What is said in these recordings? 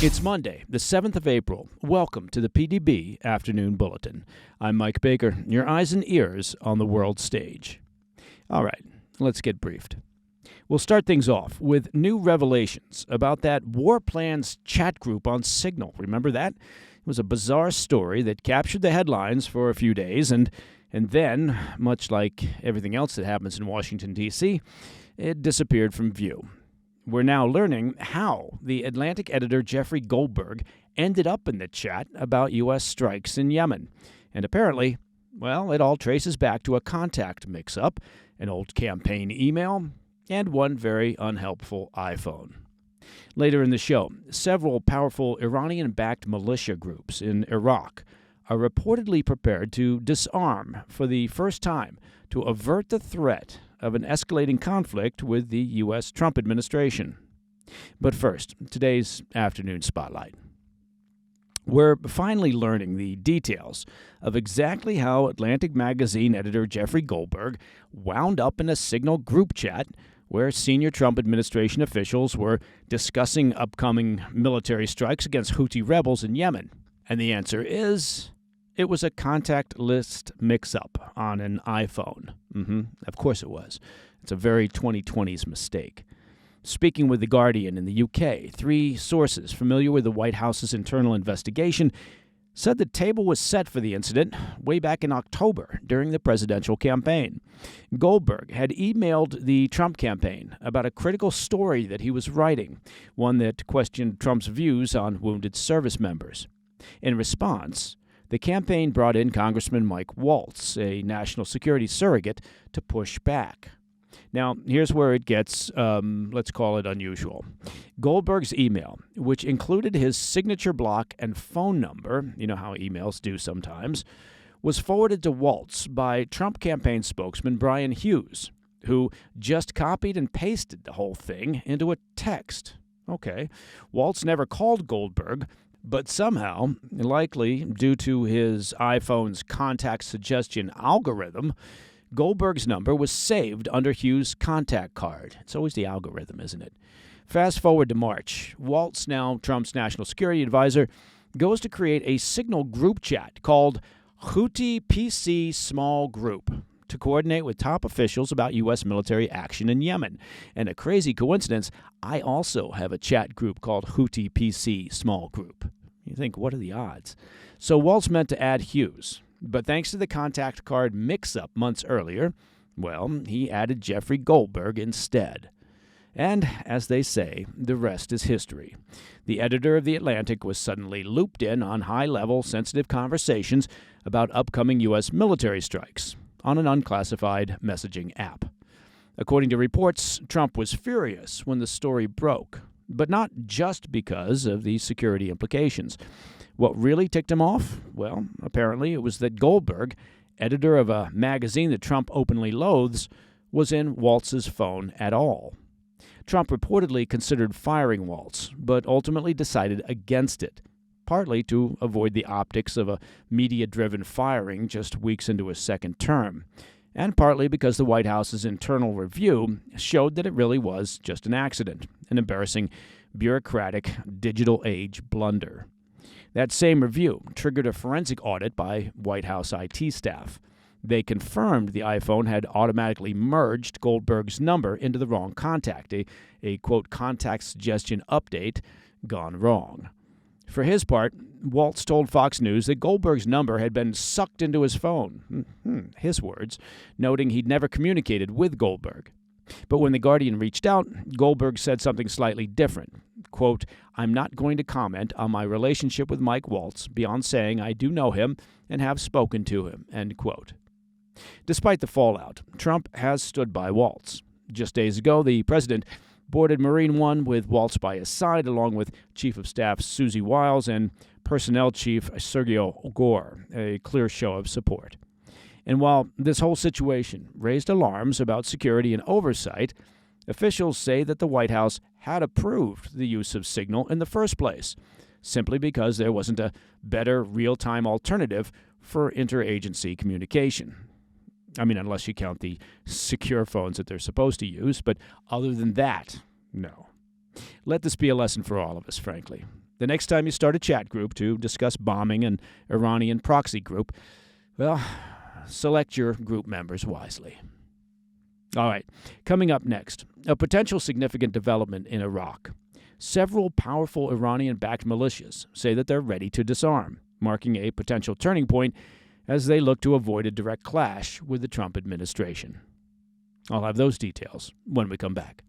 It's Monday, the 7th of April. Welcome to the PDB Afternoon Bulletin. I'm Mike Baker, your eyes and ears on the world stage. All right, let's get briefed. We'll start things off with new revelations about that War Plans chat group on Signal. Remember that? It was a bizarre story that captured the headlines for a few days, and then, much like everything else that happens in Washington, D.C., it disappeared from view. We're now learning how the Atlantic editor Jeffrey Goldberg ended up in the chat about U.S. strikes in Yemen. And apparently, well, it all traces back to a contact mix-up, an old campaign email, and one very unhelpful iPhone. Later in the show, several powerful Iranian-backed militia groups in Iraq are reportedly prepared to disarm for the first time to avert the threat of an escalating conflict with the U.S. Trump administration. But first, today's afternoon spotlight. We're finally learning the details of exactly how Atlantic magazine editor Jeffrey Goldberg wound up in a Signal group chat where senior Trump administration officials were discussing upcoming military strikes against Houthi rebels in Yemen. And the answer is, it was a contact list mix-up on an iPhone. Of course it was. It's a very 2020s mistake. Speaking with The Guardian in the UK, three sources familiar with the White House's internal investigation said the table was set for the incident way back in October during the presidential campaign. Goldberg had emailed the Trump campaign about a critical story that he was writing, one that questioned Trump's views on wounded service members. In response, the campaign brought in Congressman Mike Waltz, a national security surrogate, to push back. Now, here's where it gets, let's call it unusual. Goldberg's email, which included his signature block and phone number, you know how emails do sometimes, was forwarded to Waltz by Trump campaign spokesman Brian Hughes, who just copied and pasted the whole thing into a text. Okay, Waltz never called Goldberg, but somehow, likely due to his iPhone's contact suggestion algorithm, Goldberg's number was saved under Hughes' contact card. It's always the algorithm, isn't it? Fast forward to March. Waltz, now Trump's national security advisor, goes to create a Signal group chat called Houthi PC Small Group to coordinate with top officials about U.S. military action in Yemen. And a crazy coincidence, I also have a chat group called Houthi PC Small Group. You think, what are the odds? So Waltz meant to add Hughes, but thanks to the contact card mix-up months earlier, well, he added Jeffrey Goldberg instead. And, as they say, the rest is history. The editor of The Atlantic was suddenly looped in on high-level, sensitive conversations about upcoming U.S. military strikes on an unclassified messaging app. According to reports, Trump was furious when the story broke, but not just because of the security implications. What really ticked him off? Well, apparently it was that Goldberg, editor of a magazine that Trump openly loathes, was in Waltz's phone at all. Trump reportedly considered firing Waltz, but ultimately decided against it, partly to avoid the optics of a media-driven firing just weeks into his second term, and partly because the White House's internal review showed that it really was just an accident, an embarrassing, bureaucratic, digital age blunder. That same review triggered a forensic audit by White House IT staff. They confirmed the iPhone had automatically merged Goldberg's number into the wrong contact, a quote, contact suggestion update gone wrong. For his part, Waltz told Fox News that Goldberg's number had been sucked into his phone, his words, noting he'd never communicated with Goldberg. But when The Guardian reached out, Goldberg said something slightly different. Quote, I'm not going to comment on my relationship with Mike Waltz beyond saying I do know him and have spoken to him, end quote. Despite the fallout, Trump has stood by Waltz. Just days ago, the president boarded Marine One with Waltz by his side, along with Chief of Staff Susie Wiles and Personnel Chief Sergio Gore, a clear show of support. And while this whole situation raised alarms about security and oversight, officials say that the White House had approved the use of Signal in the first place, simply because there wasn't a better real-time alternative for interagency communication. I mean, unless you count the secure phones that they're supposed to use, but other than that, no. Let this be a lesson for all of us, frankly. The next time you start a chat group to discuss bombing an Iranian proxy group, well, select your group members wisely. All right, coming up next, a potential significant development in Iraq. Several powerful Iranian-backed militias say that they're ready to disarm, marking a potential turning point as they look to avoid a direct clash with the Trump administration. I'll have those details when we come back.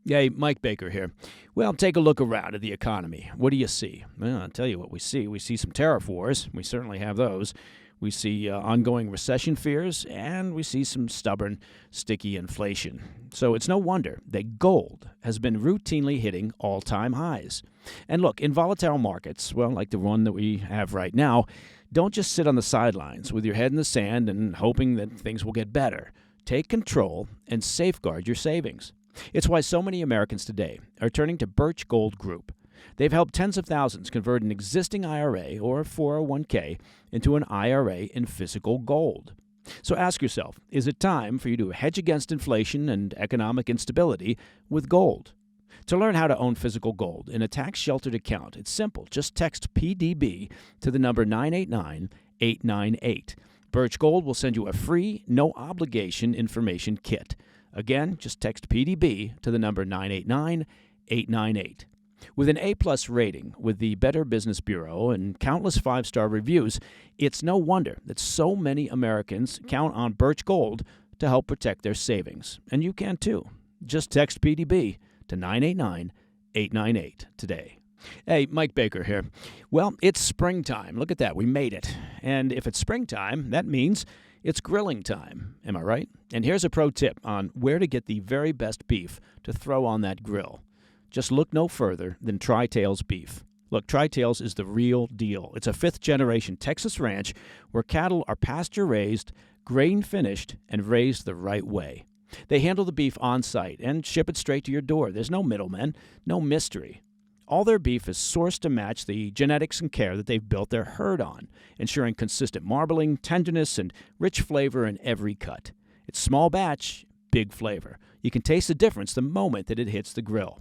Hey, Mike Baker here. Well, take a look around at the economy. What do you see? Well, I'll tell you what we see. We see some tariff wars. We certainly have those. We see ongoing recession fears, and we see some stubborn, sticky inflation. So it's no wonder that gold has been routinely hitting all-time highs. And look, in volatile markets, well, like the one that we have right now, don't just sit on the sidelines with your head in the sand and hoping that things will get better. Take control and safeguard your savings. It's why so many Americans today are turning to Birch Gold Group. They've helped tens of thousands convert an existing IRA or 401k into an IRA in physical gold. So ask yourself, is it time for you to hedge against inflation and economic instability with gold? To learn how to own physical gold in a tax-sheltered account, it's simple. Just text PDB to the number 989-898. Birch Gold will send you a free, no-obligation information kit. Again, just text PDB to the number 989-898. With an A-plus rating with the Better Business Bureau and countless 5-star reviews, it's no wonder that so many Americans count on Birch Gold to help protect their savings. And you can too. Just text PDB to 989-898 today. Hey, Mike Baker here. Well, it's springtime. Look at that. We made it. And if it's springtime, that means it's grilling time. Am I right? And here's a pro tip on where to get the very best beef to throw on that grill. Just look no further than Tri-Tails beef. Look, Tri-Tails is the real deal. It's a 5th-generation Texas ranch where cattle are pasture-raised, grain-finished, and raised the right way. They handle the beef on-site and ship it straight to your door. There's no middlemen, no mystery. All their beef is sourced to match the genetics and care that they've built their herd on, ensuring consistent marbling, tenderness, and rich flavor in every cut. It's small batch, big flavor. You can taste the difference the moment that it hits the grill.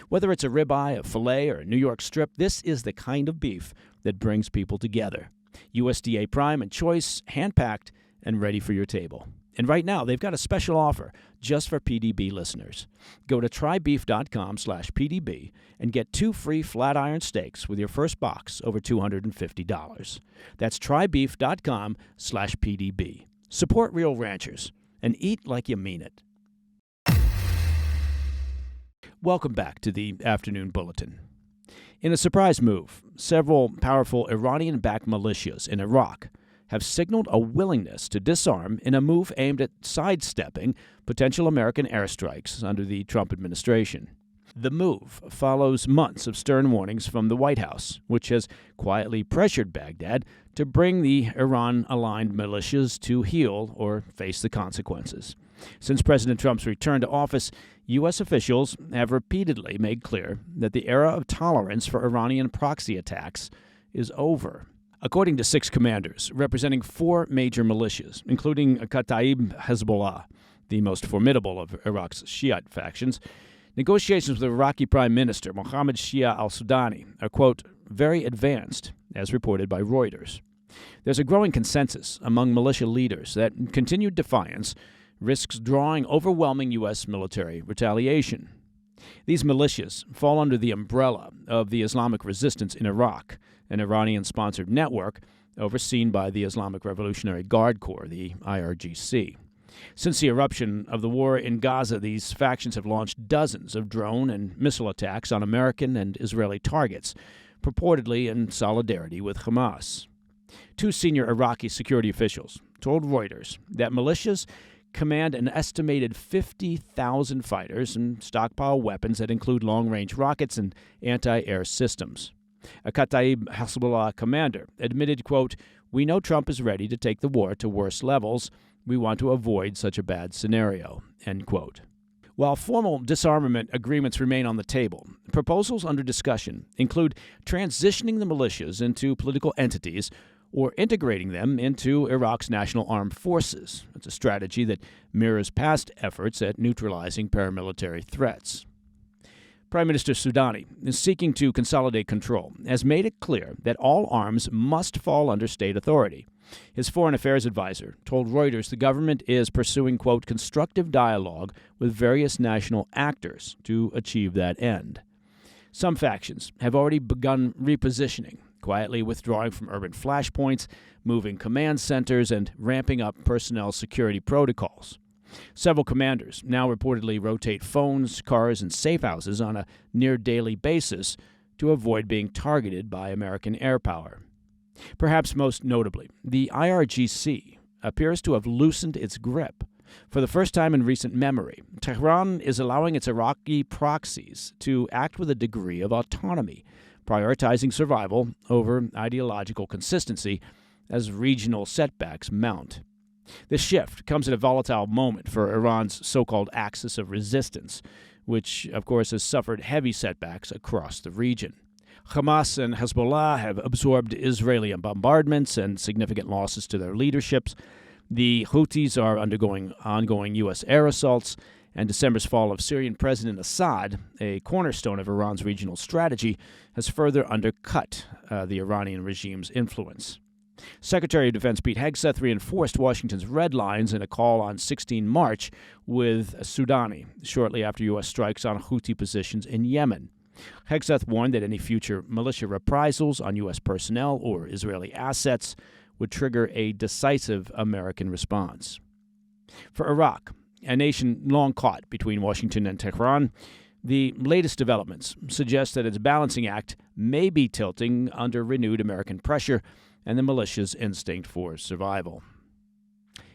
Whether it's a ribeye, a filet, or a New York strip, this is the kind of beef that brings people together. USDA Prime and Choice, hand-packed, and ready for your table. And right now, they've got a special offer just for PDB listeners. Go to trybeef.com/PDB and get 2 free flat iron steaks with your first box over $250. That's trybeef.com/PDB. Support real ranchers and eat like you mean it. Welcome back to the Afternoon Bulletin. In a surprise move, several powerful Iranian-backed militias in Iraq have signaled a willingness to disarm in a move aimed at sidestepping potential American airstrikes under the Trump administration. The move follows months of stern warnings from the White House, which has quietly pressured Baghdad to bring the Iran-aligned militias to heel or face the consequences. Since President Trump's return to office, U.S. officials have repeatedly made clear that the era of tolerance for Iranian proxy attacks is over. According to 6 commanders representing 4 major militias, including Kataib Hezbollah, the most formidable of Iraq's Shiite factions, negotiations with Iraqi Prime Minister Mohammed Shia al-Sudani are, quote, very advanced, as reported by Reuters. There's a growing consensus among militia leaders that continued defiance risks drawing overwhelming U.S. military retaliation. These militias fall under the umbrella of the Islamic Resistance in Iraq, an Iranian-sponsored network overseen by the Islamic Revolutionary Guard Corps, the IRGC. Since the eruption of the war in Gaza, these factions have launched dozens of drone and missile attacks on American and Israeli targets, purportedly in solidarity with Hamas. 2 senior Iraqi security officials told Reuters that militias command an estimated 50,000 fighters and stockpile weapons that include long-range rockets and anti-air systems. A Kataib Hezbollah commander admitted, quote, we know Trump is ready to take the war to worse levels. We want to avoid such a bad scenario, end quote. While formal disarmament agreements remain on the table, proposals under discussion include transitioning the militias into political entities or integrating them into Iraq's national armed forces. It's a strategy that mirrors past efforts at neutralizing paramilitary threats. Prime Minister Soudani is seeking to consolidate control, has made it clear that all arms must fall under state authority. His foreign affairs advisor told Reuters the government is pursuing, quote, constructive dialogue with various national actors to achieve that end. Some factions have already begun repositioning, quietly withdrawing from urban flashpoints, moving command centers, and ramping up personnel security protocols. Several commanders now reportedly rotate phones, cars, and safe houses on a near-daily basis to avoid being targeted by American air power. Perhaps most notably, the IRGC appears to have loosened its grip. For the first time in recent memory, Tehran is allowing its Iraqi proxies to act with a degree of autonomy, prioritizing survival over ideological consistency as regional setbacks mount. This shift comes at a volatile moment for Iran's so-called axis of resistance, which, of course, has suffered heavy setbacks across the region. Hamas and Hezbollah have absorbed Israeli bombardments and significant losses to their leaderships. The Houthis are undergoing ongoing U.S. air assaults, and December's fall of Syrian President Assad, a cornerstone of Iran's regional strategy, has further undercut the Iranian regime's influence. Secretary of Defense Pete Hegseth reinforced Washington's red lines in a call on 16 March with Soudani, shortly after U.S. strikes on Houthi positions in Yemen. Hegseth warned that any future militia reprisals on U.S. personnel or Israeli assets would trigger a decisive American response. For Iraq, a nation long caught between Washington and Tehran, the latest developments suggest that its balancing act may be tilting under renewed American pressure and the militia's instinct for survival.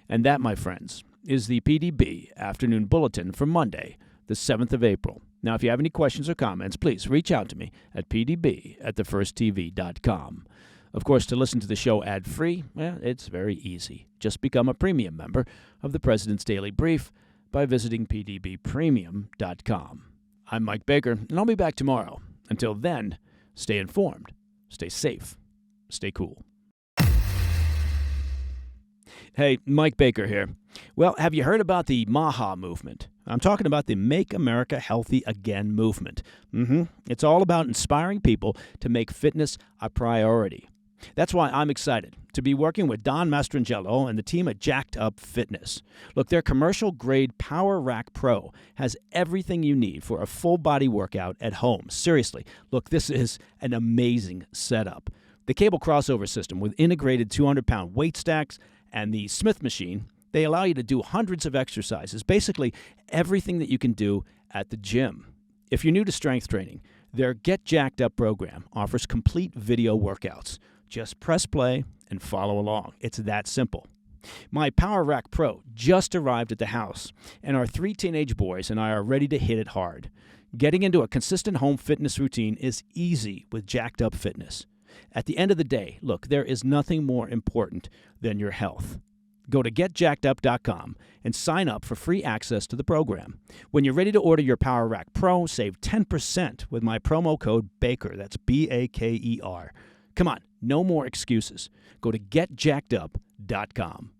And that, my friends, is the PDB Afternoon Bulletin for Monday, the 7th of April. Now, if you have any questions or comments, please reach out to me at pdb@thefirsttv.com. Of course, to listen to the show ad-free, it's very easy. Just become a premium member of the President's Daily Brief by visiting pdbpremium.com. I'm Mike Baker, and I'll be back tomorrow. Until then, stay informed, stay safe, stay cool. Hey, Mike Baker here. Well, have you heard about the MAHA movement? I'm talking about the Make America Healthy Again movement. It's all about inspiring people to make fitness a priority. That's why I'm excited to be working with Don Mastrangelo and the team at Jacked Up Fitness. Look, their commercial-grade Power Rack Pro has everything you need for a full-body workout at home. Seriously, look, this is an amazing setup. The cable crossover system with integrated 200-pound weight stacks and the Smith machine, they allow you to do hundreds of exercises, basically everything that you can do at the gym. If you're new to strength training, their Get Jacked Up program offers complete video workouts. Just press play and follow along. It's that simple. My Power Rack Pro just arrived at the house, and our 3 teenage boys and I are ready to hit it hard. Getting into a consistent home fitness routine is easy with Jacked Up Fitness. At the end of the day, look, there is nothing more important than your health. Go to getjackedup.com and sign up for free access to the program. When you're ready to order your Power Rack Pro, save 10% with my promo code BAKER. That's BAKER. Come on, no more excuses. Go to getjackedup.com.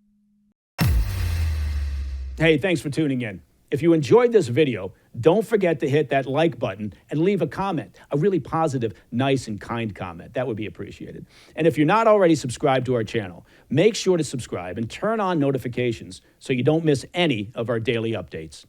Hey, thanks for tuning in. If you enjoyed this video, don't forget to hit that like button and leave a comment, a really positive, nice, and kind comment. That would be appreciated. And if you're not already subscribed to our channel, make sure to subscribe and turn on notifications so you don't miss any of our daily updates.